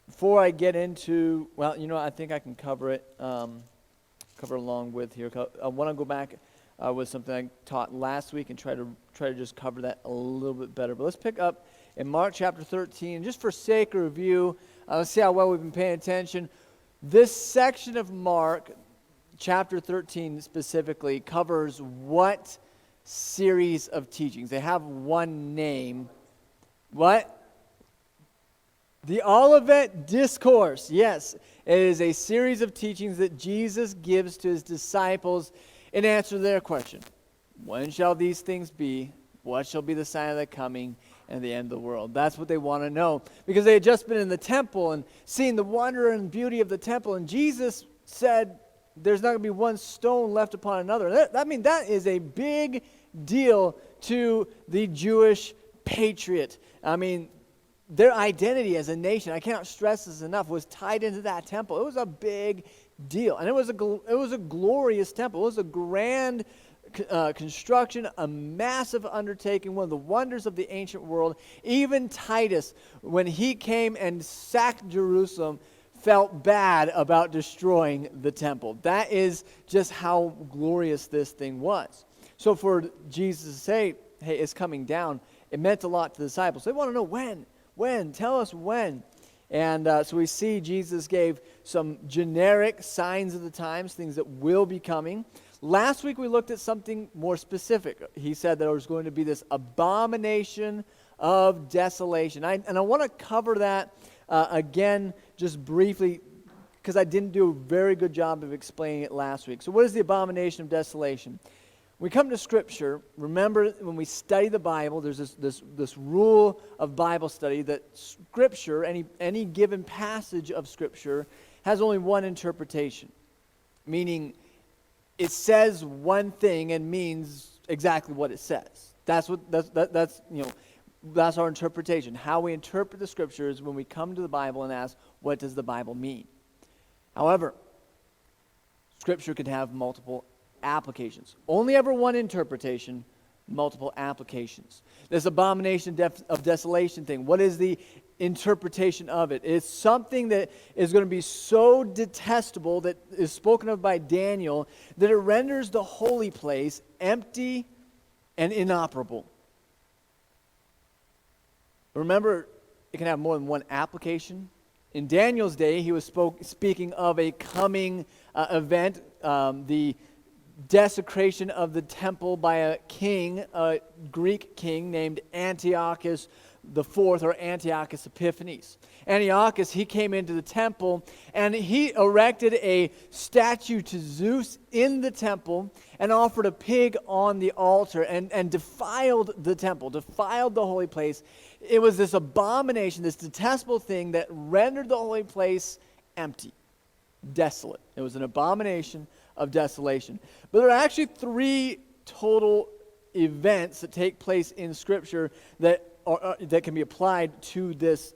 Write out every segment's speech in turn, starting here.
Before I get into, well, I think I can cover it, cover along with here. I want to go back with something I taught last week and try to just cover that a little bit better. But let's pick up in Mark chapter 13, just for sake of review. Let's see how well we've been paying attention. This section of Mark chapter 13 specifically covers what series of teachings? They have one name. What? The Olivet Discourse. Yes, it is a series of teachings that Jesus gives to his disciples in answer to their question. When shall these things be? What shall be the sign of the coming and the end of the world? That's what they want to know. Because they had just been in the temple and seen the wonder and beauty of the temple. And Jesus said, there's not going to be one stone left upon another. That is a big deal to the Jewish patriot. Their identity as a nation, I cannot stress this enough, was tied into that temple. It was a big deal. And it was a glorious temple. It was a grand construction, a massive undertaking, one of the wonders of the ancient world. Even Titus, when he came and sacked Jerusalem, felt bad about destroying the temple. That is just how glorious this thing was. So for Jesus to say, hey, it's coming down, it meant a lot to the disciples. They want to know when. When? Tell us when. And so we see Jesus gave some generic signs of the times, things that will be coming. Last week we looked at something more specific. He said that there was going to be this abomination of desolation. And I want to cover that again just briefly because I didn't do a very good job of explaining it last week. So what is the abomination of desolation? When we come to Scripture, remember when we study the Bible, there's this rule of Bible study that Scripture, any given passage of Scripture, has only one interpretation. Meaning, it says one thing and means exactly what it says. That's our interpretation. How we interpret the Scriptures when we come to the Bible and ask, what does the Bible mean? However, Scripture can have multiple applications. Only ever one interpretation, multiple applications. This abomination of desolation thing, what is the interpretation of it? It's something that is going to be so detestable that is spoken of by Daniel that it renders the holy place empty and inoperable. Remember, it can have more than one application. In Daniel's day, he was speaking of a coming event, the desecration of the temple by a king, a Greek king named Antiochus IV or Antiochus Epiphanes. Antiochus, he came into the temple and he erected a statue to Zeus in the temple and offered a pig on the altar and defiled the temple, defiled the holy place. It was this abomination, this detestable thing that rendered the holy place empty, desolate. It was an abomination of desolation. But there are actually three total events that take place in Scripture that can be applied to this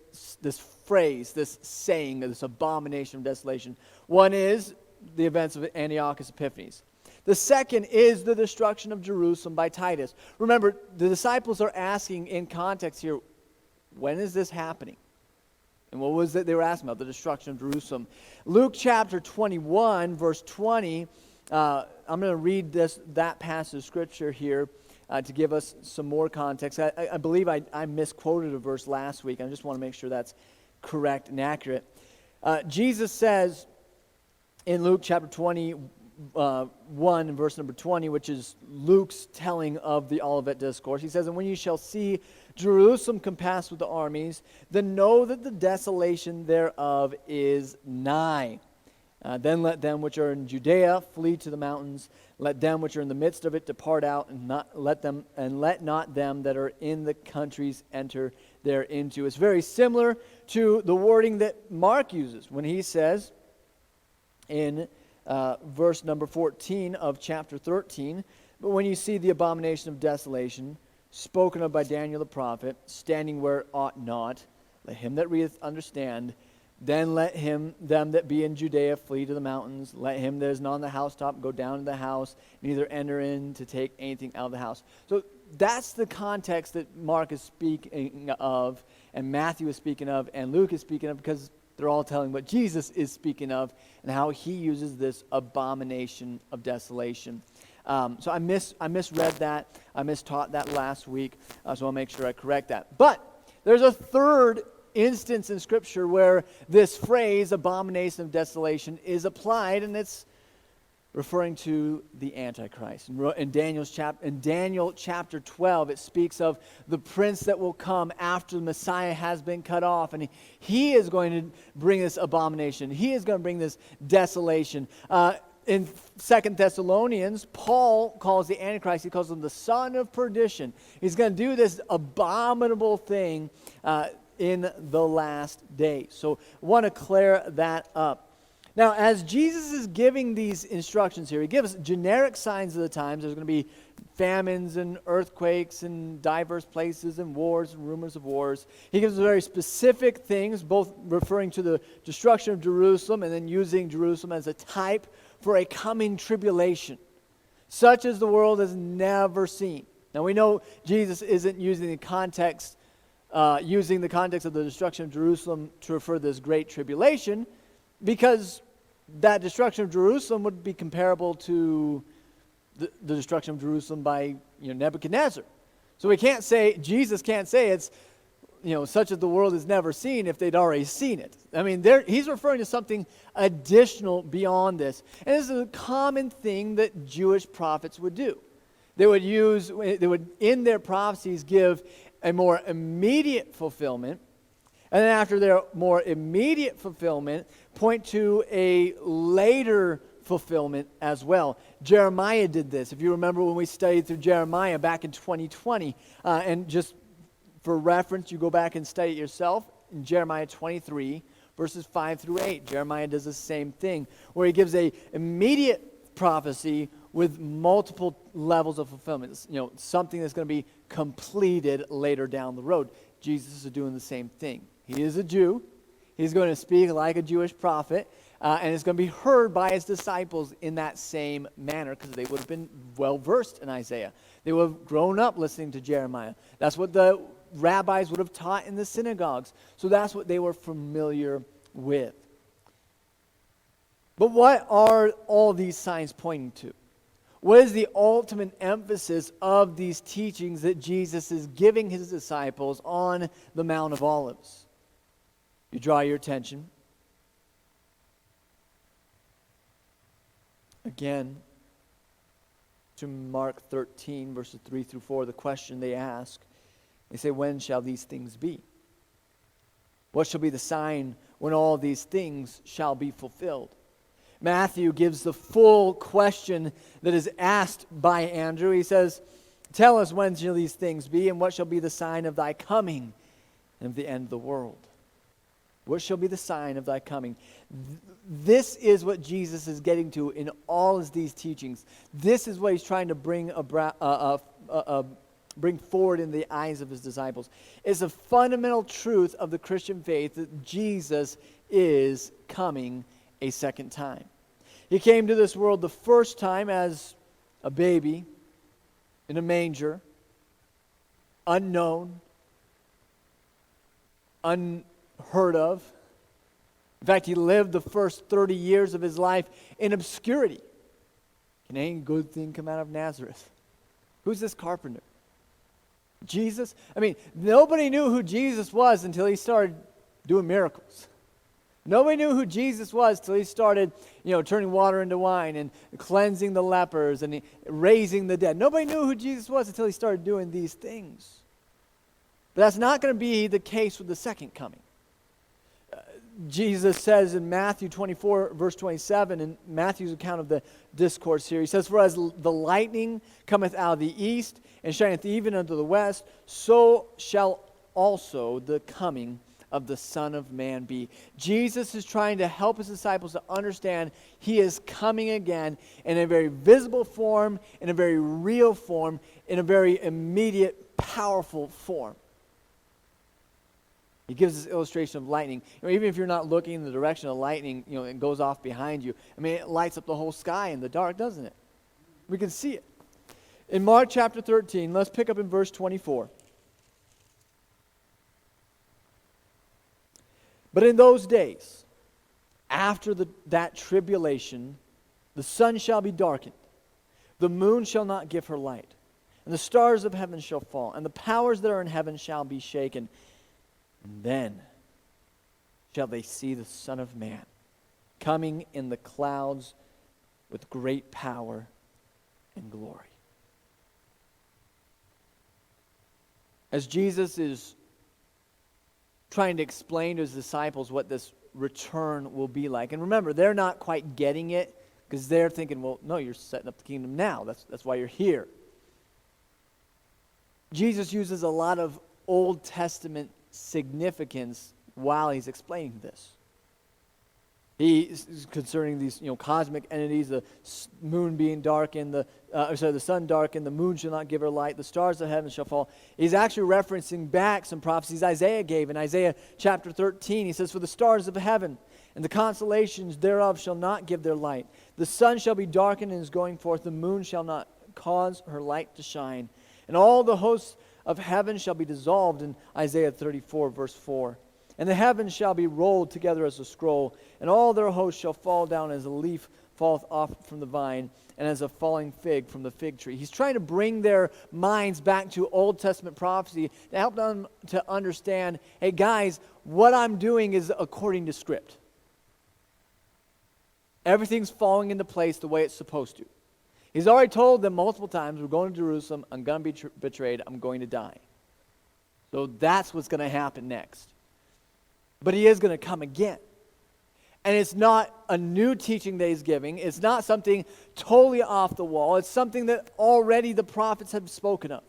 phrase, this saying, this abomination of desolation. One is the events of Antiochus Epiphanes. The second is the destruction of Jerusalem by Titus. Remember, the disciples are asking in context here, when is this happening? And what was it they were asking about? The destruction of Jerusalem. Luke chapter 21, verse 20. I'm going to read that passage of Scripture here to give us some more context. I believe I misquoted a verse last week. I just want to make sure that's correct and accurate. Jesus says in Luke chapter 21, verse number 20, which is Luke's telling of the Olivet Discourse. He says, "And when you shall see Jerusalem compassed with the armies, then know that the desolation thereof is nigh. Then let them which are in Judea flee to the mountains. Let them which are in the midst of it depart out, and let not them that are in the countries enter thereinto." It's very similar to the wording that Mark uses when he says in verse number 14 of chapter 13, "But when you see the abomination of desolation, spoken of by Daniel the prophet, standing where it ought not, let him that readeth understand. Then let them that be in Judea flee to the mountains. Let him that is not on the housetop go down to the house, neither enter in to take anything out of the house." So that's the context that Mark is speaking of, and Matthew is speaking of, and Luke is speaking of, because They're all telling what Jesus is speaking of and how he uses this abomination of desolation. So I misread that. I mistaught that last week, so I'll make sure I correct that. But there's a third instance in Scripture where this phrase, abomination of desolation, is applied, and it's referring to the Antichrist. In Daniel chapter 12, it speaks of the prince that will come after the Messiah has been cut off, and he is going to bring this abomination. He is going to bring this desolation. In 2 Thessalonians, Paul calls the Antichrist, he calls him the son of perdition. He's going to do this abominable thing in the last days. So I want to clear that up. Now, as Jesus is giving these instructions here, he gives generic signs of the times. There's going to be famines and earthquakes in diverse places and wars and rumors of wars. He gives very specific things, both referring to the destruction of Jerusalem and then using Jerusalem as a type for a coming tribulation, such as the world has never seen. Now, we know Jesus isn't using the context of the destruction of Jerusalem to refer to this great tribulation, because that destruction of Jerusalem would be comparable to the destruction of Jerusalem by Nebuchadnezzar. So Jesus can't say it's such as the world has never seen if they'd already seen it. I mean, he's referring to something additional beyond this. And this is a common thing that Jewish prophets would do. They would in their prophecies give a more immediate fulfillment, and then after their more immediate fulfillment, point to a later fulfillment as well. Jeremiah did this. If you remember when we studied through Jeremiah back in 2020, and just for reference, you go back and study it yourself. In Jeremiah 23, verses 5 through 8, Jeremiah does the same thing, where he gives a immediate prophecy with multiple levels of fulfillment. Something that's going to be completed later down the road. Jesus is doing the same thing. He is a Jew. He's going to speak like a Jewish prophet, and it's going to be heard by his disciples in that same manner, because they would have been well-versed in Isaiah. They would have grown up listening to Jeremiah. That's what the rabbis would have taught in the synagogues. So that's what they were familiar with. But what are all these signs pointing to? What is the ultimate emphasis of these teachings that Jesus is giving his disciples on the Mount of Olives? You draw your attention again to Mark 13, verses 3 through 4, the question they ask. They say, when shall these things be? What shall be the sign when all these things shall be fulfilled? Matthew gives the full question that is asked by Andrew. He says, tell us, when shall these things be, and what shall be the sign of thy coming and of the end of the world? What shall be the sign of thy coming? This is what Jesus is getting to in all of these teachings. This is what he's trying to bring forward in the eyes of his disciples. It's a fundamental truth of the Christian faith that Jesus is coming a second time. He came to this world the first time as a baby in a manger, unknown, unheard of. In fact, he lived the first 30 years of his life in obscurity. Can any good thing come out of Nazareth? Who's this carpenter? Jesus? I mean, nobody knew who Jesus was until he started doing miracles. Nobody knew who Jesus was till he started, turning water into wine and cleansing the lepers and raising the dead. Nobody knew who Jesus was until he started doing these things. But that's not going to be the case with the second coming. Jesus says in Matthew 24, verse 27, in Matthew's account of the discourse here, he says, for as the lightning cometh out of the east and shineth even unto the west, so shall also the coming of the Son of Man be. Jesus is trying to help his disciples to understand he is coming again in a very visible form, in a very real form, in a very immediate, powerful form. He gives this illustration of lightning. Even if you're not looking in the direction of lightning, it goes off behind you. I mean, it lights up the whole sky in the dark, doesn't it? We can see it. In Mark chapter 13, let's pick up in verse 24. But in those days, after that tribulation, the sun shall be darkened, the moon shall not give her light, and the stars of heaven shall fall, and the powers that are in heaven shall be shaken. And then shall they see the Son of Man coming in the clouds with great power and glory. As Jesus is trying to explain to his disciples what this return will be like. And remember, they're not quite getting it because they're thinking, well, no, you're setting up the kingdom now. That's why you're here. Jesus uses a lot of Old Testament significance while he's explaining this. He's concerning these, cosmic entities, the moon being darkened, the sun darkened, the moon shall not give her light, the stars of heaven shall fall. He's actually referencing back some prophecies Isaiah gave in Isaiah chapter 13. He says, for the stars of heaven and the constellations thereof shall not give their light. The sun shall be darkened in his going forth, the moon shall not cause her light to shine. And all the hosts of heaven shall be dissolved in Isaiah 34 verse 4. And the heavens shall be rolled together as a scroll, and all their hosts shall fall down as a leaf falleth off from the vine, and as a falling fig from the fig tree. He's trying to bring their minds back to Old Testament prophecy to help them to understand, hey guys, what I'm doing is according to script. Everything's falling into place the way it's supposed to. He's already told them multiple times, we're going to Jerusalem, I'm going to be betrayed, I'm going to die. So that's what's going to happen next. But he is going to come again. And it's not a new teaching that he's giving. It's not something totally off the wall. It's something that already the prophets have spoken of.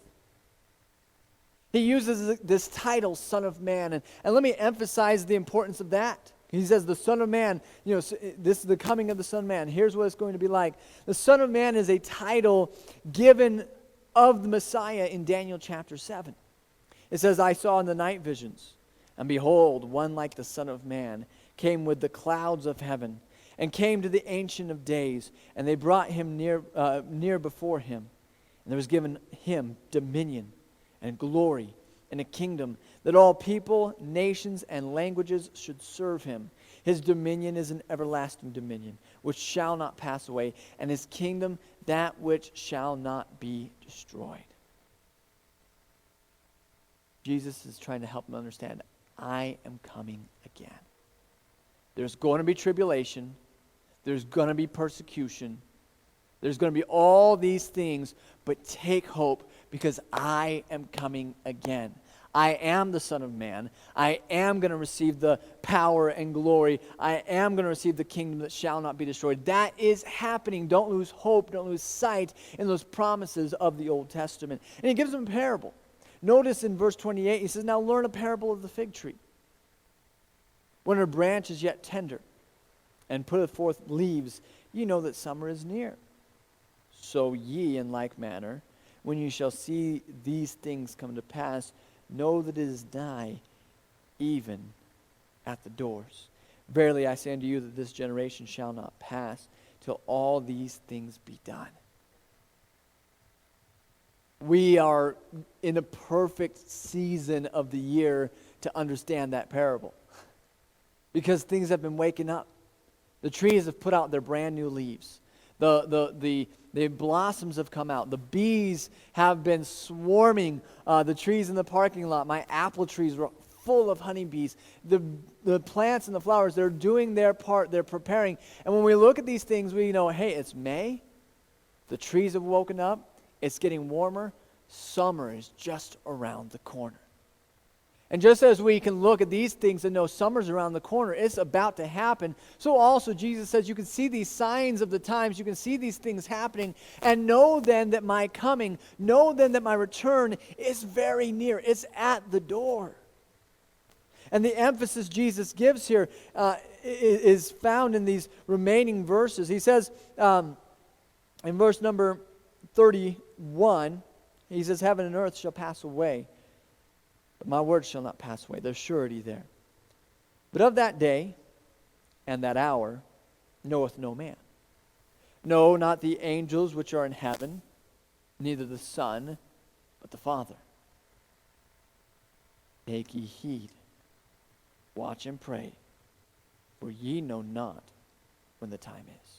He uses this title, Son of Man. And let me emphasize the importance of that. He says the Son of Man, this is the coming of the Son of Man. Here's what it's going to be like. The Son of Man is a title given of the Messiah in Daniel chapter 7. It says, I saw in the night visions, and behold, one like the Son of Man came with the clouds of heaven, and came to the Ancient of Days, and they brought him near before him. And there was given him dominion and glory and a kingdom, that all people, nations, and languages should serve him. His dominion is an everlasting dominion, which shall not pass away, and his kingdom that which shall not be destroyed. Jesus is trying to help them understand, I am coming again. There's going to be tribulation. There's going to be persecution. There's going to be all these things, but take hope because I am coming again. I am the Son of Man. I am going to receive the power and glory. I am going to receive the kingdom that shall not be destroyed. That is happening. Don't lose hope. Don't lose sight in those promises of the Old Testament. And he gives them a parable. Notice in verse 28, he says, now learn a parable of the fig tree. When her branch is yet tender and putteth forth leaves, ye know that summer is near. So ye in like manner, when ye shall see these things come to pass, know that it is nigh, even at the doors. Verily I say unto you that this generation shall not pass till all these things be done. We are in a perfect season of the year to understand that parable. Because things have been waking up. The trees have put out their brand new leaves. The blossoms have come out. The bees have been swarming the trees in the parking lot. My apple trees were full of honeybees. The plants and the flowers, they're doing their part. They're preparing. And when we look at these things, we know, hey, it's May. The trees have woken up. It's getting warmer. Summer is just around the corner. And just as we can look at these things and know summer's around the corner, it's about to happen, so also Jesus says you can see these signs of the times, you can see these things happening, and know then that my coming, know then that my return is very near. It's at the door. And the emphasis Jesus gives here is found in these remaining verses. He says in verse number 31, he says, heaven and earth shall pass away, but my words shall not pass away. There's surety there. But of that day and that hour knoweth no man. No, not the angels which are in heaven, neither the Son, but the Father. Take ye heed, Watch and pray, for ye know not when the time is.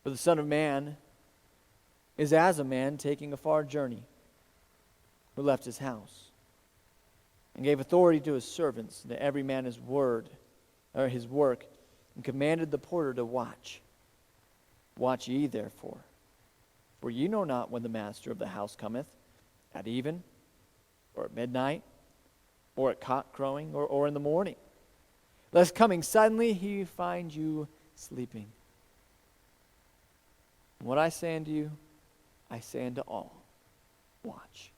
For the Son of Man is as a man taking a far journey, who left his house, and gave authority to his servants, to every man his word, or his work, and commanded the porter to watch. Watch ye therefore, for ye know not when the master of the house cometh, at even, or at midnight, or at cock crowing, or in the morning, lest coming suddenly he find you sleeping. And what I say unto you, I say unto all, watch.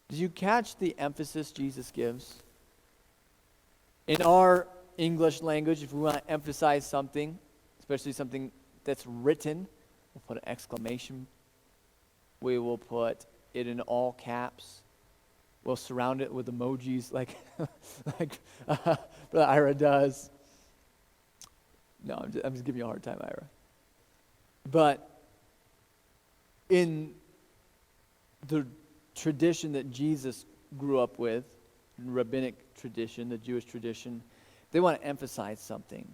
Did you catch the emphasis Jesus gives? In our English language, if we want to emphasize something, especially something that's written, we'll put an exclamation. We will put it in all caps. We'll surround it with emojis like Brother Ira does. No, I'm just giving you a hard time, Ira. But in the tradition that Jesus grew up with, rabbinic tradition, the Jewish tradition, they want to emphasize something.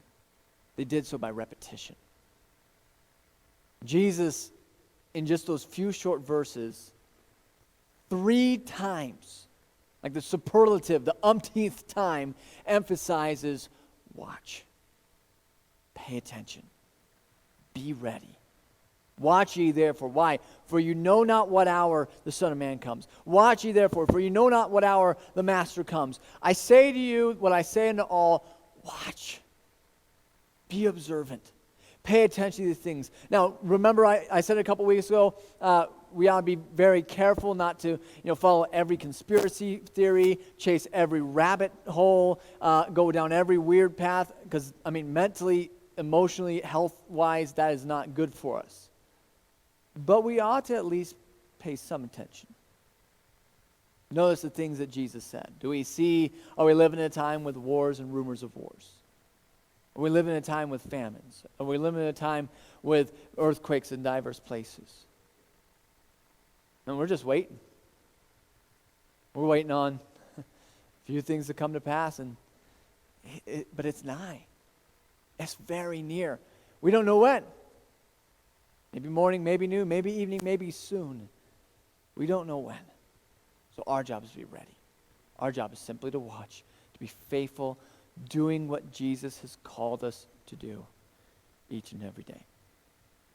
They did so by repetition. Jesus, in just those few short verses, 3 times, like the superlative, the umpteenth time, emphasizes watch. Pay attention. Be ready. Watch ye therefore. Why? For you know not what hour the Son of Man comes. Watch ye therefore, for you know not what hour the Master comes. I say to you what I say unto all, watch. Be observant. Pay attention to these things. Now, remember I said a couple weeks ago, we ought to be very careful not to follow every conspiracy theory, chase every rabbit hole, go down every weird path, because, mentally, emotionally, health-wise, that is not good for us. But we ought to at least pay some attention. Notice the things that Jesus said. Are we living in a time with wars and rumors of wars? Are we living in a time with famines? Are we living in a time with earthquakes in diverse places? And we're just waiting. We're waiting on a few things to come to pass, but it's nigh. It's very near. We don't know when. Maybe morning, maybe noon, maybe evening, maybe soon. We don't know when. So our job is to be ready. Our job is simply to watch, to be faithful, doing what Jesus has called us to do each and every day.